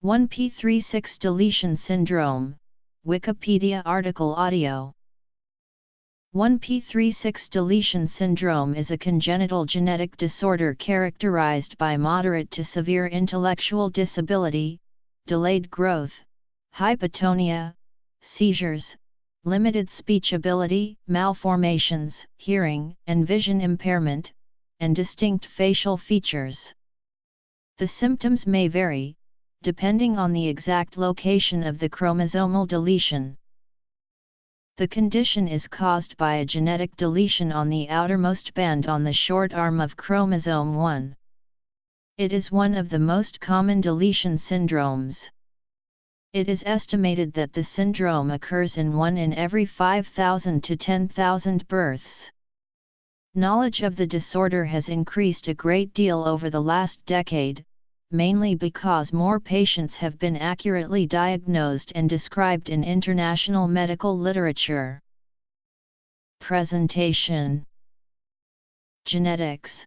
1p36 deletion syndrome, Wikipedia article audio. 1p36 deletion syndrome is a congenital genetic disorder characterized by moderate to severe intellectual disability, delayed growth, hypotonia, seizures, limited speech ability, malformations, hearing and vision impairment, and distinct facial features. The symptoms may vary, depending on the exact location of the chromosomal deletion. The condition is caused by a genetic deletion on the outermost band on the short arm of chromosome 1. It is one of the most common deletion syndromes. It is estimated that the syndrome occurs in 1 in every 5,000 to 10,000 births. Knowledge of the disorder has increased a great deal over the last decade, mainly because more patients have been accurately diagnosed and described in international medical literature. Presentation. Genetics.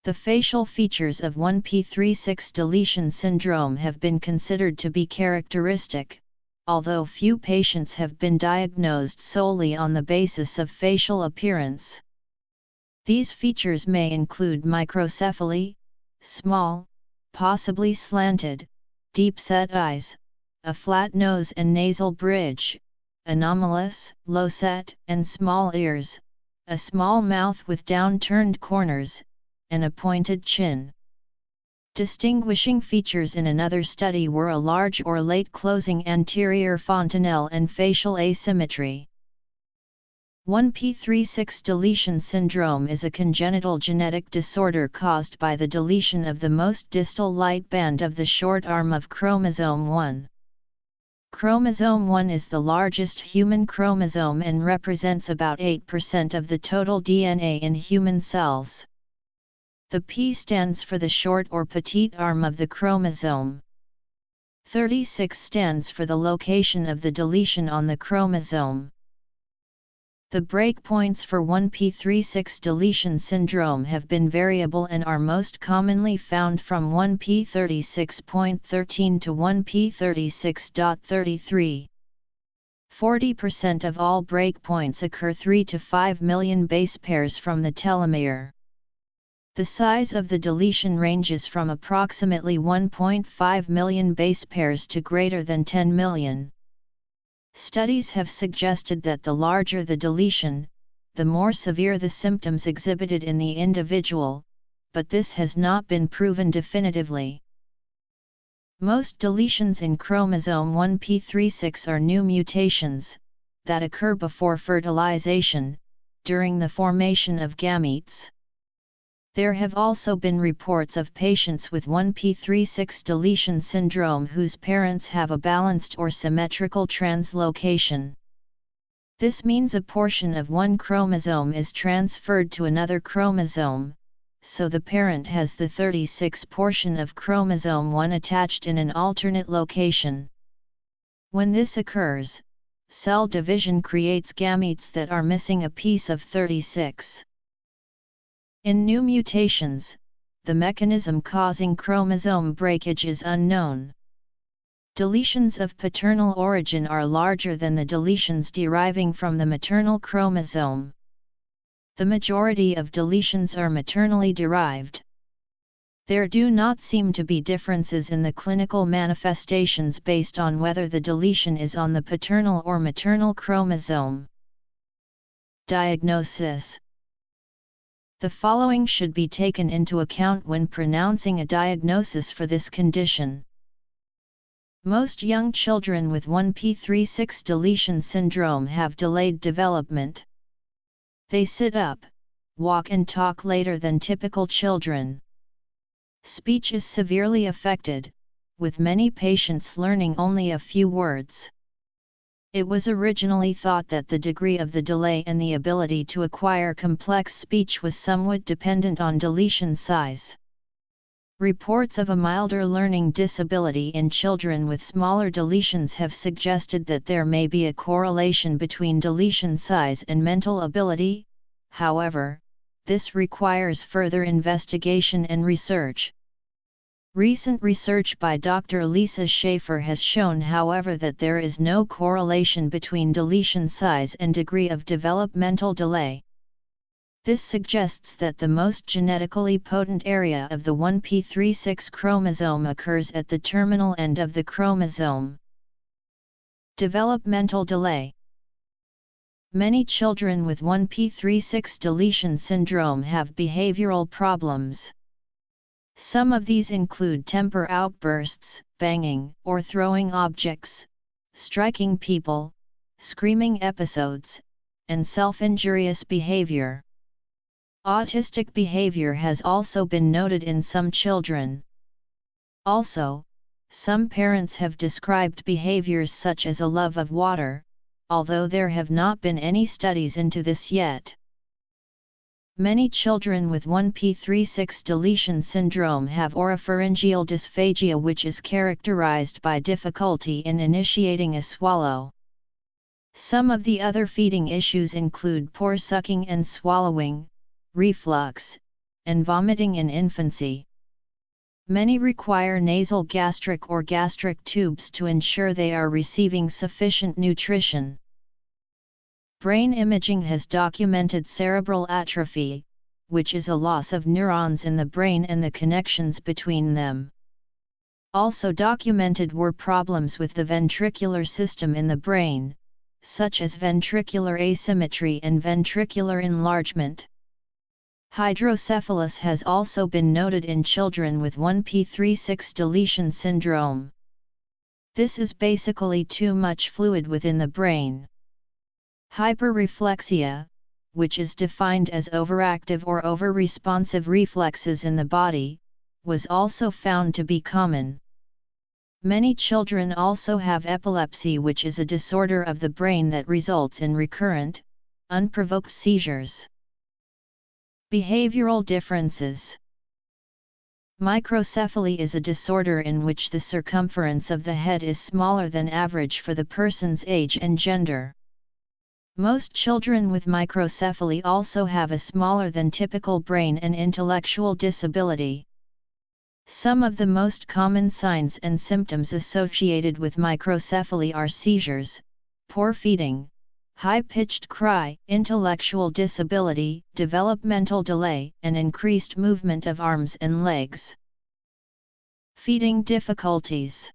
The facial features of 1p36 deletion syndrome have been considered to be characteristic, although few patients have been diagnosed solely on the basis of facial appearance. These features may include microcephaly, small, possibly slanted, deep-set eyes, a flat nose and nasal bridge, anomalous, low-set and small ears, a small mouth with down-turned corners, and a pointed chin. Distinguishing features in another study were a large or late-closing anterior fontanelle and facial asymmetry. 1p36 deletion syndrome is a congenital genetic disorder caused by the deletion of the most distal light band of the short arm of chromosome 1. Chromosome 1 is the largest human chromosome and represents about 8% of the total DNA in human cells. The P stands for the short or petite arm of the chromosome. 36 stands for the location of the deletion on the chromosome. The breakpoints for 1p36 deletion syndrome have been variable and are most commonly found from 1p36.13 to 1p36.33. 40% of all breakpoints occur 3 to 5 million base pairs from the telomere. The size of the deletion ranges from approximately 1.5 million base pairs to greater than 10 million. Studies have suggested that the larger the deletion, the more severe the symptoms exhibited in the individual, but this has not been proven definitively. Most deletions in chromosome 1p36 are new mutations, that occur before fertilization, during the formation of gametes. There have also been reports of patients with 1p36 deletion syndrome whose parents have a balanced or symmetrical translocation. This means a portion of one chromosome is transferred to another chromosome, so the parent has the 36 portion of chromosome 1 attached in an alternate location. When this occurs, cell division creates gametes that are missing a piece of 36. In new mutations, the mechanism causing chromosome breakage is unknown. Deletions of paternal origin are larger than the deletions deriving from the maternal chromosome. The majority of deletions are maternally derived. There do not seem to be differences in the clinical manifestations based on whether the deletion is on the paternal or maternal chromosome. Diagnosis. The following should be taken into account when pronouncing a diagnosis for this condition. Most young children with 1p36 deletion syndrome have delayed development. They sit up, walk and talk later than typical children. Speech is severely affected, with many patients learning only a few words. It was originally thought that the degree of the delay and the ability to acquire complex speech was somewhat dependent on deletion size. Reports of a milder learning disability in children with smaller deletions have suggested that there may be a correlation between deletion size and mental ability. However, this requires further investigation and research. Recent research by Dr. Lisa Schaefer has shown, however, that there is no correlation between deletion size and degree of developmental delay. This suggests that the most genetically potent area of the 1p36 chromosome occurs at the terminal end of the chromosome. Developmental delay. Many children with 1p36 deletion syndrome have behavioral problems. Some of these include temper outbursts, banging or throwing objects, striking people, screaming episodes, and self-injurious behavior. Autistic behavior has also been noted in some children. Also, some parents have described behaviors such as a love of water, although there have not been any studies into this yet. Many children with 1p36 deletion syndrome have oropharyngeal dysphagia, which is characterized by difficulty in initiating a swallow. Some of the other feeding issues include poor sucking and swallowing, reflux, and vomiting in infancy. Many require nasal gastric or gastric tubes to ensure they are receiving sufficient nutrition. Brain imaging has documented cerebral atrophy, which is a loss of neurons in the brain and the connections between them. Also documented were problems with the ventricular system in the brain, such as ventricular asymmetry and ventricular enlargement. Hydrocephalus has also been noted in children with 1p36 deletion syndrome. This is basically too much fluid within the brain. Hyperreflexia, which is defined as overactive or over-responsive reflexes in the body, was also found to be common. Many children also have epilepsy, which is a disorder of the brain that results in recurrent, unprovoked seizures. Behavioral differences. Microcephaly is a disorder in which the circumference of the head is smaller than average for the person's age and gender. Most children with microcephaly also have a smaller than typical brain and intellectual disability. Some of the most common signs and symptoms associated with microcephaly are seizures, poor feeding, high-pitched cry, intellectual disability, developmental delay, and increased movement of arms and legs. Feeding difficulties.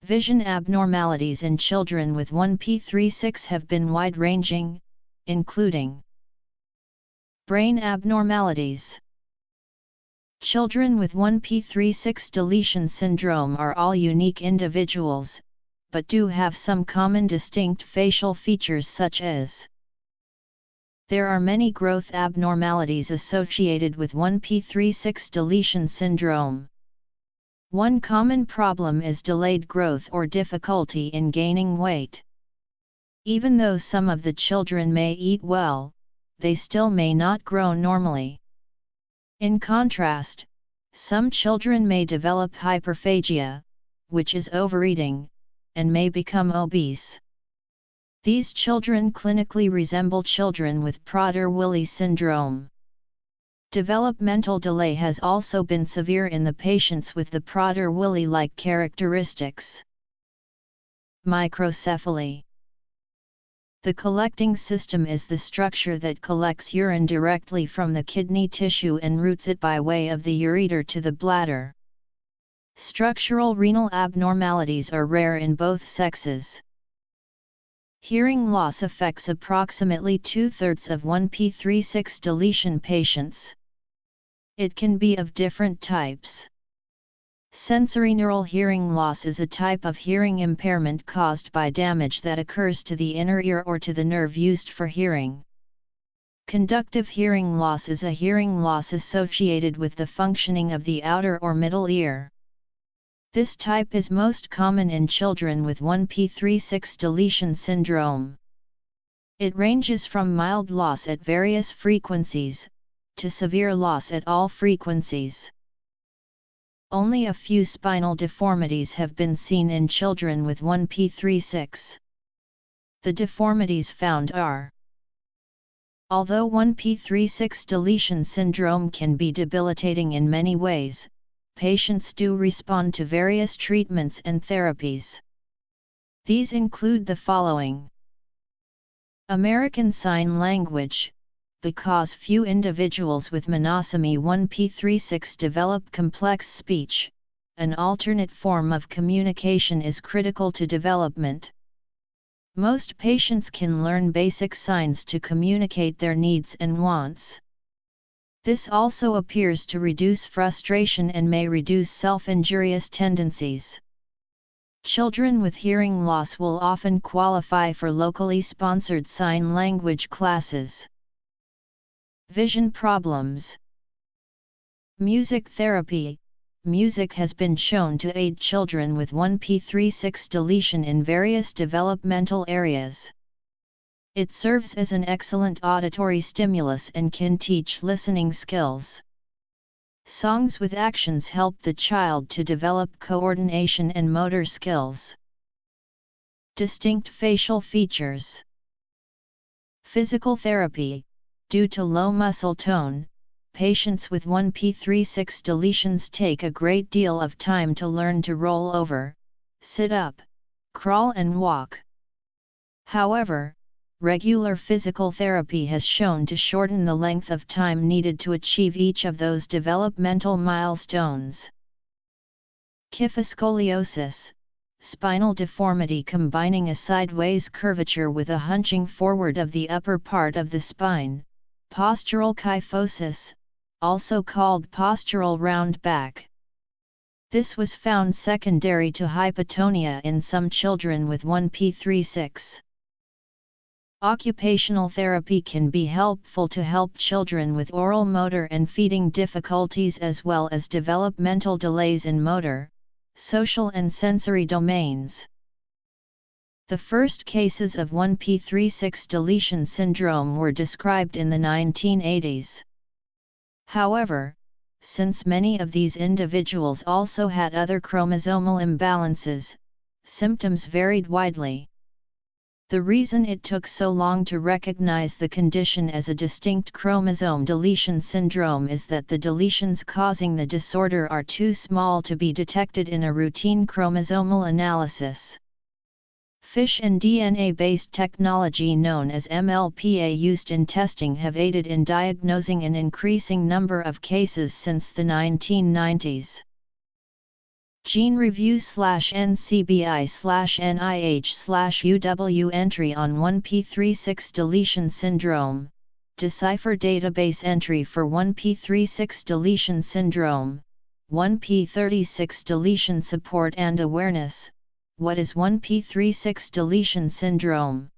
Vision abnormalities in children with 1p36 have been wide-ranging, including brain abnormalities. Children with 1p36 deletion syndrome are all unique individuals, but do have some common distinct facial features, such as there are many growth abnormalities associated with 1p36 deletion syndrome. One common problem is delayed growth or difficulty in gaining weight. Even though some of the children may eat well, they still may not grow normally. In contrast, some children may develop hyperphagia, which is overeating, and may become obese. These children clinically resemble children with Prader-Willi syndrome. Developmental delay has also been severe in the patients with the Prader-Willi-like characteristics. Microcephaly. The collecting system is the structure that collects urine directly from the kidney tissue and routes it by way of the ureter to the bladder. Structural renal abnormalities are rare in both sexes. Hearing loss affects approximately 2/3 of 1p36 deletion patients. It can be of different types. Sensorineural hearing loss is a type of hearing impairment caused by damage that occurs to the inner ear or to the nerve used for hearing. Conductive hearing loss is a hearing loss associated with the functioning of the outer or middle ear. This type is most common in children with 1p36 deletion syndrome. It ranges from mild loss at various frequencies, to severe loss at all frequencies. Only a few spinal deformities have been seen in children with 1p36. The deformities found are: although 1p36 deletion syndrome can be debilitating in many ways, patients do respond to various treatments and therapies. These include the following. American Sign Language. Because few individuals with monosomy 1p36 develop complex speech, an alternate form of communication is critical to development. Most patients can learn basic signs to communicate their needs and wants. This also appears to reduce frustration and may reduce self-injurious tendencies. Children with hearing loss will often qualify for locally sponsored sign language classes. Vision problems. Music therapy. Music has been shown to aid children with 1p36 deletion in various developmental areas. It serves as an excellent auditory stimulus and can teach listening skills. Songs with actions help the child to develop coordination and motor skills. Distinct facial features. Physical therapy. Due to low muscle tone, patients with 1p36 deletions take a great deal of time to learn to roll over, sit up, crawl and walk. However, regular physical therapy has shown to shorten the length of time needed to achieve each of those developmental milestones. Kyphoscoliosis, spinal deformity combining a sideways curvature with a hunching forward of the upper part of the spine. Postural kyphosis, also called postural round back. This was found secondary to hypotonia in some children with 1p36. Occupational therapy can be helpful to help children with oral motor and feeding difficulties as well as developmental delays in motor, social and sensory domains. The first cases of 1p36 deletion syndrome were described in the 1980s. However, since many of these individuals also had other chromosomal imbalances, symptoms varied widely. The reason it took so long to recognize the condition as a distinct chromosome deletion syndrome is that the deletions causing the disorder are too small to be detected in a routine chromosomal analysis. FISH and DNA-based technology known as MLPA used in testing have aided in diagnosing an increasing number of cases since the 1990s. Gene Review/NCBI/NIH/UW entry on 1p36 deletion syndrome, decipher database entry for 1p36 deletion syndrome, 1p36 deletion support and awareness. What is 1p36 deletion syndrome?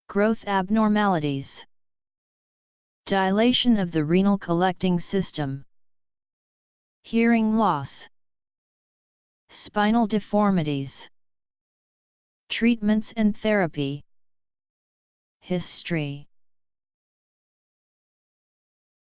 Growth abnormalities. Dilation of the renal collecting system. Hearing loss. Spinal deformities. Treatments and therapy. History.